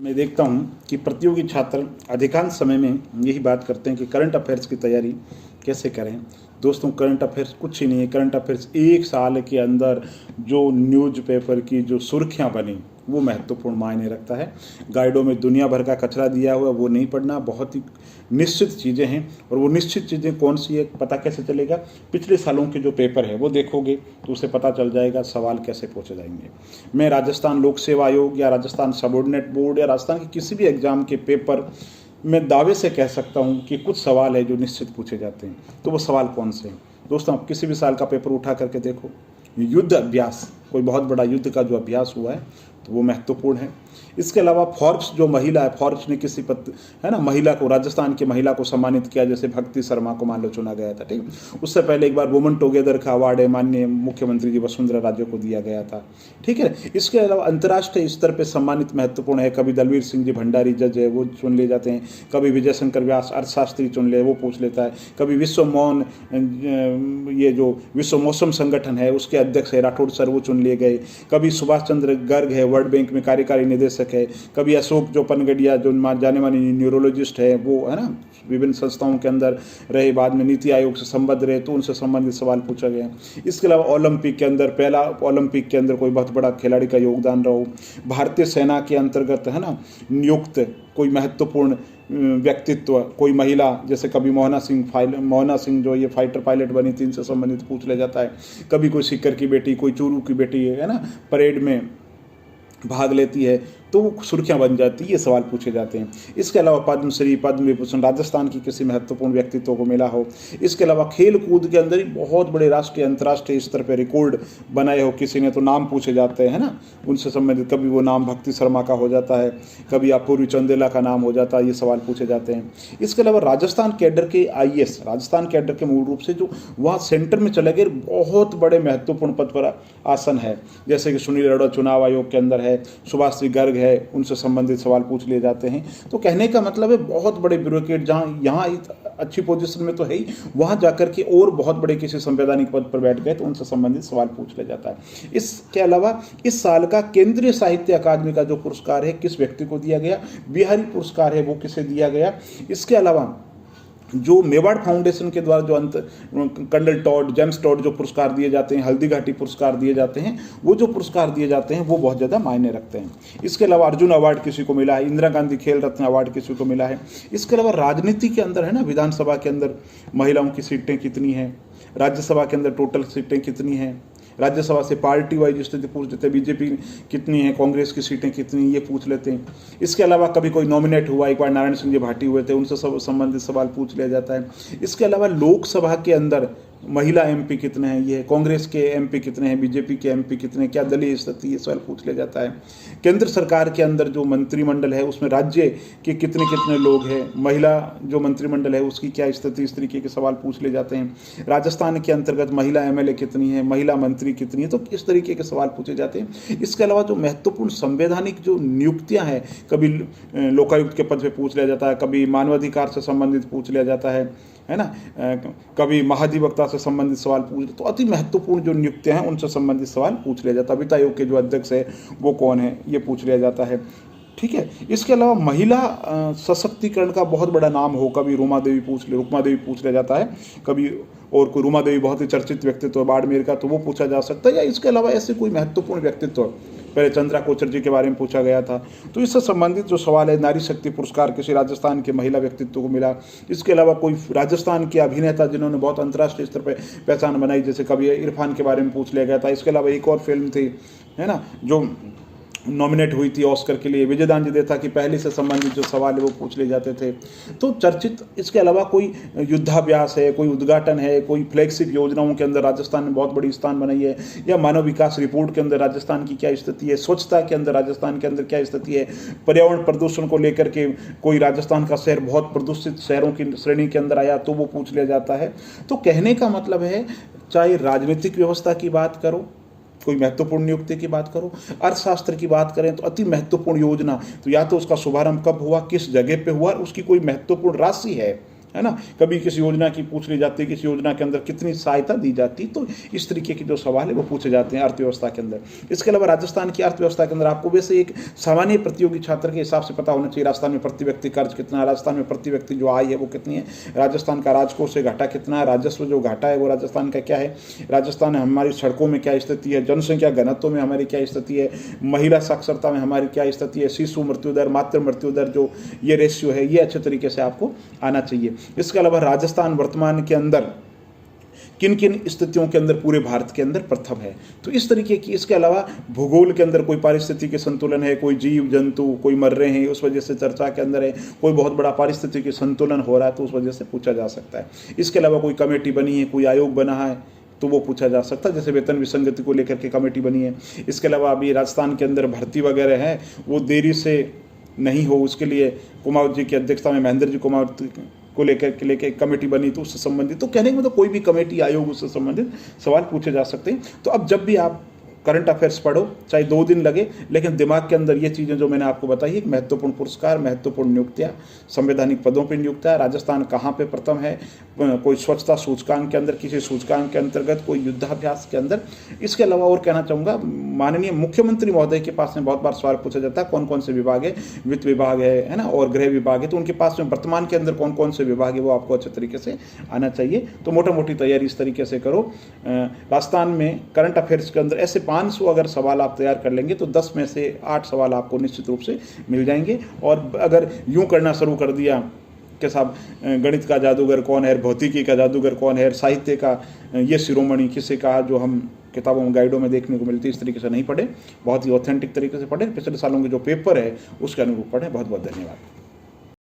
मैं देखता हूँ कि प्रतियोगी छात्र अधिकांश समय में यही बात करते हैं कि करंट अफेयर्स की तैयारी कैसे करें। दोस्तों, करंट अफेयर्स कुछ ही नहीं है। करंट अफेयर्स एक साल के अंदर जो न्यूज़पेपर की जो सुर्खियाँ बनी वो महत्वपूर्ण मायने रखता है। गाइडों में दुनिया भर का कचरा दिया हुआ वो नहीं पढ़ना, बहुत ही निश्चित चीज़ें हैं। और वो निश्चित चीज़ें कौन सी है पता कैसे चलेगा? पिछले सालों के जो पेपर है वो देखोगे तो उसे पता चल जाएगा सवाल कैसे पूछे जाएंगे। मैं राजस्थान लोक सेवा आयोग या राजस्थान सबऑर्डिनेट बोर्ड या राजस्थान के किसी भी एग्जाम के पेपर मैं दावे से कह सकता हूँ कि कुछ सवाल है जो निश्चित पूछे जाते हैं। तो वो सवाल कौन से हैं? दोस्तों, आप किसी भी साल का पेपर उठा करके देखो, युद्ध अभ्यास, कोई बहुत बड़ा युद्ध का जो अभ्यास हुआ है तो वो महत्वपूर्ण है। इसके अलावा फोर्ब्स जो महिला है, फोर्ब्स ने किसी है ना महिला को, राजस्थान की महिला को सम्मानित किया, जैसे भक्ति शर्मा को मान लो चुना गया था। ठीक, उससे पहले एक बार वुमेन टुगेदर का अवार्ड है माननीय मुख्यमंत्री जी वसुंधरा राजे को दिया गया था। ठीक है। इसके अलावा अंतर्राष्ट्रीय स्तर पर सम्मानित महत्वपूर्ण है। कभी दलवीर सिंह जी भंडारी जज है वो चुन लिए जाते हैं, कभी विजय शंकर व्यास अर्थशास्त्री चुन ले वो पूछ लेता है, कभी विश्व मौन ये जो विश्व मौसम संगठन है उसके अध्यक्ष है राठौड़ सर वो चुन लिए गए, कभी सुभाष चंद्र गर्ग है वर्ल्ड बैंक में कार्यकारी निदेशक है, कभी अशोक जो पनगड़िया जो जाने माने न्यूरोलॉजिस्ट है वो है ना विभिन्न संस्थाओं के अंदर रहे, बाद में नीति आयोग से संबद्ध रहे तो उनसे संबंधित सवाल पूछा गया। इसके अलावा ओलंपिक के अंदर, पहला ओलंपिक के अंदर कोई बहुत बड़ा खिलाड़ी का योगदान रहो, भारतीय सेना के अंतर्गत है ना नियुक्त कोई महत्वपूर्ण व्यक्तित्व, कोई महिला, जैसे कभी मोहना सिंह जो ये फाइटर पायलट बनी थी इनसे संबंधित पूछ लिया जाता है, कभी कोई सीकर की बेटी, कोई चूरू की बेटी है ना परेड में भाग लेती है तो वो सुर्खियाँ बन जाती है, ये सवाल पूछे जाते हैं। इसके अलावा पद्मश्री पद्म विभूषण राजस्थान की किसी महत्वपूर्ण व्यक्तित्व को मिला हो। इसके अलावा खेल कूद के अंदर ही बहुत बड़े राष्ट्रीय अंतर्राष्ट्रीय स्तर पर रिकॉर्ड बनाए हो किसी ने तो नाम पूछे जाते हैं ना उनसे संबंधित, कभी वो नाम भक्ति शर्मा का हो जाता है, कभी अपूर्वी चंदेला का नाम हो जाता है, ये सवाल पूछे जाते हैं। इसके अलावा राजस्थान कैडर के IAS, राजस्थान कैडर के मूल रूप से जो वहाँ सेंटर में चले गए बहुत बड़े महत्वपूर्ण पद पर आसन है, जैसे कि सुनील अरोड़ा चुनाव आयोग के अंदर है, सुभाष श्री गर्ग है, उनसे संबंधित सवाल पूछ लिए जाते हैं। तो कहने का मतलब है बहुत बड़े ब्यूरोक्रेट जहाँ यहाँ अच्छी पोजीशन में तो है ही, वहाँ जाकर के और बहुत बड़े किसी संवैधानिक पद पर बैठ गए तो उनसे संबंधित सवाल पूछ लिया जाता है। इसके अलावा इस साल का केंद्रीय साहित्य अकादमी का जो पुरस्कार है किस व्यक्ति को दिया गया, बिहारी पुरस्कार है वो किसे दिया गया। इसके अलावा जो मेवाड़ फाउंडेशन के द्वारा जो कर्नल टॉड, जेम्स टॉड जो पुरस्कार दिए जाते हैं, हल्दी घाटी पुरस्कार दिए जाते हैं, वो जो पुरस्कार दिए जाते हैं वो बहुत ज़्यादा मायने रखते हैं। इसके अलावा अर्जुन अवार्ड किसी को मिला है, इंदिरा गांधी खेल रत्न अवार्ड किसी को मिला है। इसके अलावा राजनीति के अंदर है ना, विधानसभा के अंदर महिलाओं की सीटें कितनी हैं, राज्यसभा के अंदर टोटल सीटें कितनी हैं, राज्यसभा से पार्टी वाइज स्थिति पूछ लेते हैं, बीजेपी कितनी है, कांग्रेस की सीटें कितनी, ये पूछ लेते हैं। इसके अलावा कभी कोई नॉमिनेट हुआ, एक बार नारायण सिंह जी भाटी हुए थे, उनसे संबंधित सवाल पूछ लिया जाता है। इसके अलावा लोकसभा के अंदर महिला MP कितने हैं, ये कांग्रेस के MP कितने हैं, बीजेपी के MP कितने हैं, क्या दलीय स्थिति, ये सवाल पूछ लिया जाता है। केंद्र सरकार के अंदर जो मंत्रिमंडल है उसमें राज्य के कितने कितने लोग हैं, महिला जो मंत्रिमंडल है उसकी क्या स्थिति, इस तरीके के सवाल पूछ लिए जाते हैं। राजस्थान के अंतर्गत महिला MLA कितनी है, महिला मंत्री कितनी है, तो इस तरीके के सवाल पूछे जाते हैं। इसके अलावा जो महत्वपूर्ण संवैधानिक जो नियुक्तियाँ हैं, कभी लोकायुक्त के पद पर पूछ लिया जाता है, कभी मानवाधिकार से संबंधित पूछ लिया जाता है ना, कभी महाधिवक्ता से संबंधित सवाल पूछ, तो अति महत्वपूर्ण जो नियुक्तियां हैं उनसे संबंधित सवाल पूछ लिया जाता है। वित्त आयोग के जो अध्यक्ष है वो कौन है, ये पूछ लिया जाता है। ठीक है। इसके अलावा महिला सशक्तिकरण का बहुत बड़ा नाम हो, कभी रुक्मा देवी पूछ लिया जाता है, कभी और कोई रुक्मा देवी बहुत ही चर्चित व्यक्तित्व है बाड़मेर का तो वो पूछा जा सकता है, या इसके अलावा ऐसे कोई महत्वपूर्ण व्यक्तित्व, पहले चंद्रा कोचर जी के बारे में पूछा गया था। तो इससे संबंधित जो सवाल है, नारी शक्ति पुरस्कार किसी राजस्थान के महिला व्यक्तित्व को मिला। इसके अलावा कोई राजस्थान के अभिनेता जिन्होंने बहुत अंतर्राष्ट्रीय स्तर पर पहचान बनाई, जैसे कभी इरफान के बारे में पूछ लिया गया था। इसके अलावा एक और फिल्म थी है ना जो नॉमिनेट हुई थी ऑस्कर के लिए, विजयदान जी देथा की पहले से संबंधित जो सवाल है वो पूछ ले जाते थे, तो चर्चित। इसके अलावा कोई युद्धाभ्यास है, कोई उद्घाटन है, कोई फ्लैगशिप योजनाओं के अंदर राजस्थान ने बहुत बड़ी स्थान बनाई है, या मानव विकास रिपोर्ट के अंदर राजस्थान की क्या स्थिति है, स्वच्छता के अंदर राजस्थान के अंदर क्या स्थिति है, पर्यावरण प्रदूषण को लेकर के कोई राजस्थान का शहर बहुत प्रदूषित शहरों की श्रेणी के अंदर आया तो वो पूछ लिया जाता है। तो कहने का मतलब है, चाहे राजनीतिक व्यवस्था की बात करो, कोई महत्वपूर्ण नियुक्ति की बात करो, अर्थशास्त्र की बात करें तो अति महत्वपूर्ण योजना, तो या तो उसका शुभारंभ कब हुआ, किस जगह पे हुआ, उसकी कोई महत्वपूर्ण राशि है, है ना, कभी किसी योजना की पूछ ली जाती है, किसी योजना के अंदर कितनी सहायता दी जाती, तो इस तरीके के जो सवाल है वो पूछे जाते हैं अर्थव्यवस्था के अंदर। इसके अलावा राजस्थान की अर्थव्यवस्था के अंदर आपको वैसे एक सामान्य प्रतियोगी छात्र के हिसाब से पता होना चाहिए, राजस्थान में प्रति व्यक्ति कर्ज कितना है, राजस्थान में प्रति व्यक्ति जो आय है वो कितनी है, राजस्थान का राजकोष से घाटा कितना है, राजस्व जो घाटा है वो राजस्थान का क्या है, राजस्थान हमारी सड़कों में क्या स्थिति है, जनसंख्या घनत्व में हमारी क्या स्थिति है, महिला साक्षरता में हमारी क्या स्थिति है, शिशु मृत्यु दर, मातृ मृत्यु दर, जो ये रेशियो है, ये अच्छे तरीके से आपको आना चाहिए। इसके अलावा राजस्थान वर्तमान के अंदर किन किन स्थितियों के अंदर पूरे भारत के अंदर प्रथम है, तो इस तरीके की। इसके अलावा भूगोल के अंदर कोई पारिस्थितिकी संतुलन है, कोई जीव जंतु कोई मर रहे हैं उस वजह से चर्चा के अंदर है, कोई बहुत बड़ा पारिस्थितिकी संतुलन हो रहा है तो उस वजह से पूछा जा सकता है। इसके अलावा कोई कमेटी बनी है, कोई आयोग बना है तो वो पूछा जा सकता है, जैसे वेतन विसंगति को लेकर के कमेटी बनी है। इसके अलावा अभी राजस्थान के अंदर भर्ती वगैरह है वो देरी से नहीं हो, उसके लिए कुमावत जी की अध्यक्षता में महेंद्र जी कुमावत को लेकर कमेटी बनी तो उससे संबंधित, तो कहने के मतलब कोई भी कमेटी आयोग उससे संबंधित सवाल पूछे जा सकते हैं। तो अब जब भी आप करंट अफेयर्स पढ़ो, चाहे 2 दिन लगे, लेकिन दिमाग के अंदर ये चीज़ें जो मैंने आपको बताई, एक महत्वपूर्ण पुरस्कार, महत्वपूर्ण नियुक्तियाँ, संवैधानिक पदों पर नियुक्तियाँ, राजस्थान कहाँ पे प्रथम है, कोई स्वच्छता सूचकांक के अंदर, किसी सूचकांक के अंतर्गत, कोई युद्धाभ्यास के अंदर। इसके अलावा और कहना चाहूँगा, माननीय मुख्यमंत्री महोदय के पास में बहुत बार सवाल पूछा जाता है कौन कौन से विभाग है, वित्त विभाग है ना, और गृह विभाग है, तो उनके पास में वर्तमान के अंदर कौन कौन से विभाग है वो आपको अच्छे तरीके से आना चाहिए। तो मोटा मोटी तैयारी इस तरीके से करो। राजस्थान में करंट अफेयर्स के अंदर ऐसे 500 अगर सवाल आप तैयार कर लेंगे तो 10 में से 8 सवाल आपको निश्चित रूप से मिल जाएंगे। और अगर यूं करना शुरू कर दिया कि साहब गणित का जादूगर कौन है, भौतिकी का जादूगर कौन है, साहित्य का ये शिरोमणि किसे कहा, जो हम किताबों में गाइडों में देखने को मिलती है, इस तरीके से नहीं पढ़े, बहुत ही ऑथेंटिक तरीके से पढ़े, पिछले सालों के जो पेपर है उसके अनुरूप पढ़े। बहुत बहुत धन्यवाद।